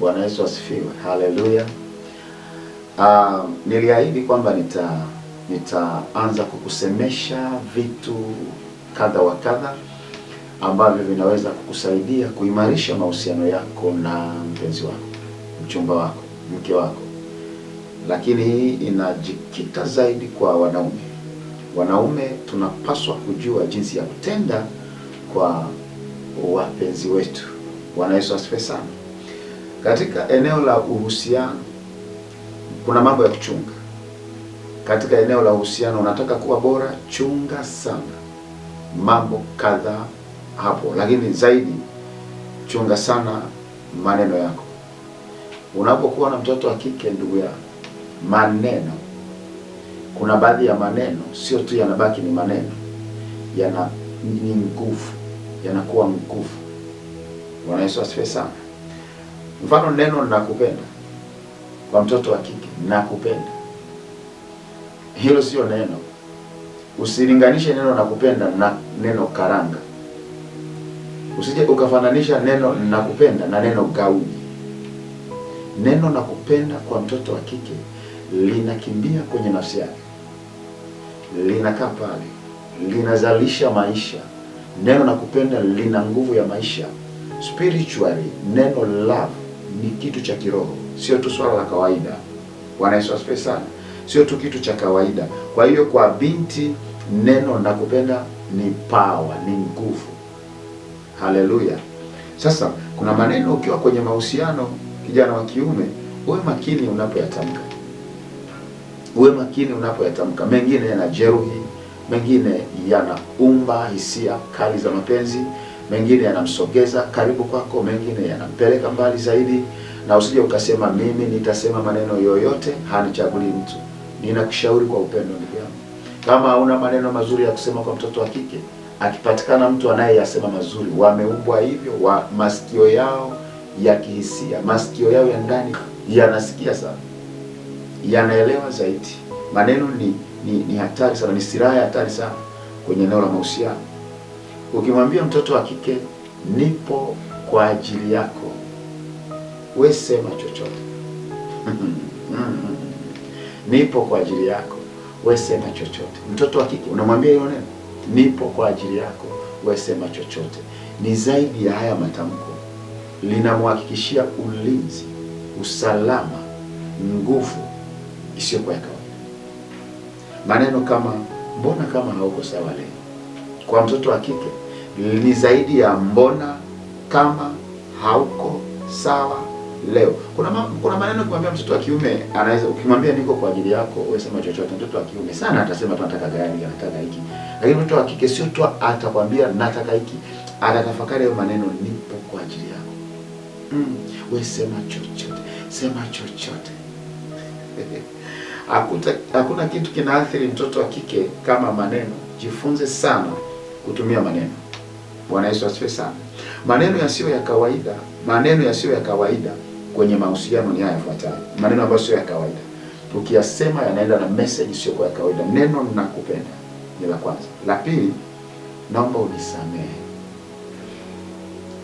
Bwana Yesu asifiwe. Haleluya. Niliahidi kwamba nitaanza kukusemesha vitu kadha wa kadha ambavyo vinaweza kukusaidia kuimarisha mahusiano yako na mpenzi wako, mchumba wako, mke wako. Lakini hii inajikita zaidi kwa wanaume. Wanaume tunapaswa kujua jinsi ya kutenda kwa wapenzi wetu. Bwana Yesu asifiwe sana. Katika eneo la uhusiano kuna mambo ya kuchunga. Katika eneo la uhusiano unataka kuwa bora, chunga sana mambo kadha hapo, lakini zaidi chunga sana maneno yako. Unapokuwa na mtoto wa kike, ndugu yangu, maneno, kuna baadhi ya maneno sio tu yanabaki ni maneno, ni nguvu, yanakuwa nguvu. Bwana Yesu asifiwe sana. Mfano, neno nakupenda kwa mtoto wa kike, nakupenda, hilo sio neno. Usilinganishe neno nakupenda na neno karanga. Usije ukafananisha neno nakupenda na neno gauni. Neno nakupenda kwa mtoto wa kike linakimbia kwenye nafsi yake, linakaa pale, linazalisha maisha. Neno nakupenda lina nguvu ya maisha. Spiritually, neno love ni kitu cha kiroho, sio tu swala la kawaida. Bwana Yesu asifiwe sana. Sio tu kitu cha kawaida. Kwa hiyo kwa binti, neno nakupenda ni power, ni nguvu. Haleluya. Sasa kuna maneno ukiwa kwenye mahusiano, kijana wa kiume, uwe makini unapoyatamka. Uwe makini unapoyatamka. Mengine yanajeruhi, mengine yanaumba hisia kali za mapenzi, mengine yanamsogeza karibu kwako, mengine yanampeleka mbali zaidi. Na usije ukasema mimi nitasema maneno yoyote, hanichaguli mtu. Ninakushauri kwa upendo, ndugu yangu, kama una maneno mazuri ya kusema kwa mtoto wa kike, akipatikana mtu anayeyasema mazuri, wameumbwa hivyo, masikio yao ya kihisia, masikio yao ya ndani yanasikia sana, yanaelewa zaidi. Maneno ni hatari sana, ni silaha hatari sana kwenye eneo la mahusiano. Ukimwambia mtoto wa kike nipo kwa ajili yako, we sema chochote. Nipo kwa ajili yako, we sema chochote. Mtoto wa kike unamwambia hilo neno, nipo kwa ajili yako, we sema chochote. Ni zaidi ya haya matamko, linamhakikishia ulinzi, usalama, nguvu isiyo kwa kawaida. Maneno kama mbona kama hauko sawa leo, kwa mtoto wa kike ni zaidi ya mbona kama hauko sawa leo. Kuna maneno kumwambia mtoto wa kiume, anaweza ukimwambia niko kwa ajili yako, wewe sema chochote. Mtoto wa kiume sana atasema tunataka gari, anataka hiki. Lakini mtoto wa kike sio tu atakwambia nataka hiki, atatafakari hayo maneno, nipo kwa ajili yako. Wewe sema chochote, sema chochote. Hakuna kitu kinaathiri mtoto wa kike kama maneno. Jifunze sana kutumia maneno. Bwana Yesu asifiwe sana. Maneno yasiyo ya kawaida kwenye mahusiano ni haya yafuatayo. Maneno ambayo sio ya kawaida, ukiyasema yanaenda na message sio kwa kawaida. Neno nakupenda ni la kwanza. La pili, naomba unisamehe.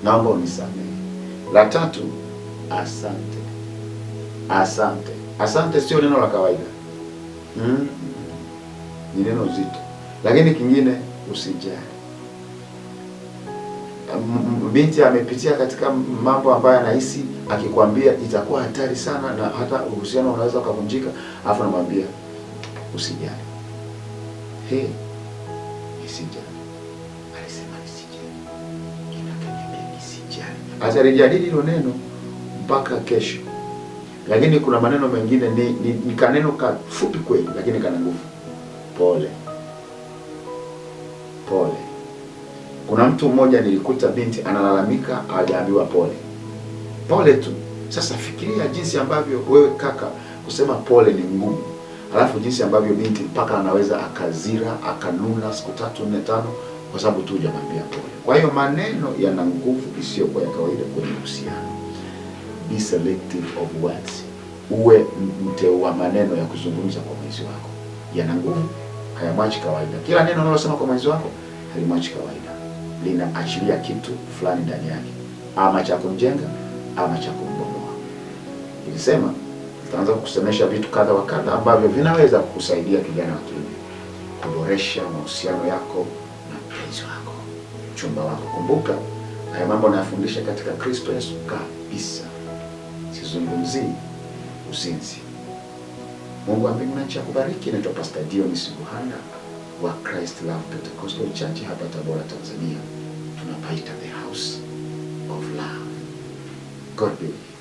Naomba unisamehe. La tatu, asante. Asante. Asante sio neno la kawaida. Ni neno zito. Lakini kingine, usijali. Binti amepitia katika mambo ambayo anahisi akikwambia itakuwa hatari sana, na hata uhusiano unaweza kuvunjika, afu namwambia usijali. Usijali. Alisema nisijali. Inakaniambia nisijali. Atajadili hilo neno mpaka kesho. Lakini kuna maneno mengine ni kaneno kafupi kweli, lakini kana nguvu. Pole. Pole. Kuna mtu mmoja nilikuta binti analalamika hajaambiwa pole. Pole tu. Sasa fikiria jinsi ambavyo wewe kaka kusema pole ni ngumu. Alafu jinsi ambavyo binti mpaka anaweza akazira, akanuna siku 3, 4, 5 kwa sababu tu hujamwambia pole. Kwa hiyo maneno yana nguvu isiyo kwa kawaida kwenye uhusiano. Be selective of words. Uwe mteua maneno ya kuzungumza kwa mwenzi wako. Yana nguvu, hayamwachi kawaida. Kila neno unalosema kwa mwenzi wako halimwachi kawaida. Linaachilia kitu fulani ndani yake, ama cha kumjenga ama cha kumbomoa. nilisema tutaanza kukusemesha vitu kadha wa kadha ambavyo vinaweza kukusaidia kijana wa kiume kuboresha mahusiano yako na mpenzi wako, mchumba wako. Kumbuka haya mambo nayafundisha katika Kristo Yesu kabisa. Sizungumzii uzinzi. Mungu wa mbinguni na nchi akubariki. Naitwa Pastor Dionis Buhanda wa Christ Love Pentecostal Church hapa Tabora, Tanzania. Tunapaita the house of love. God bless you.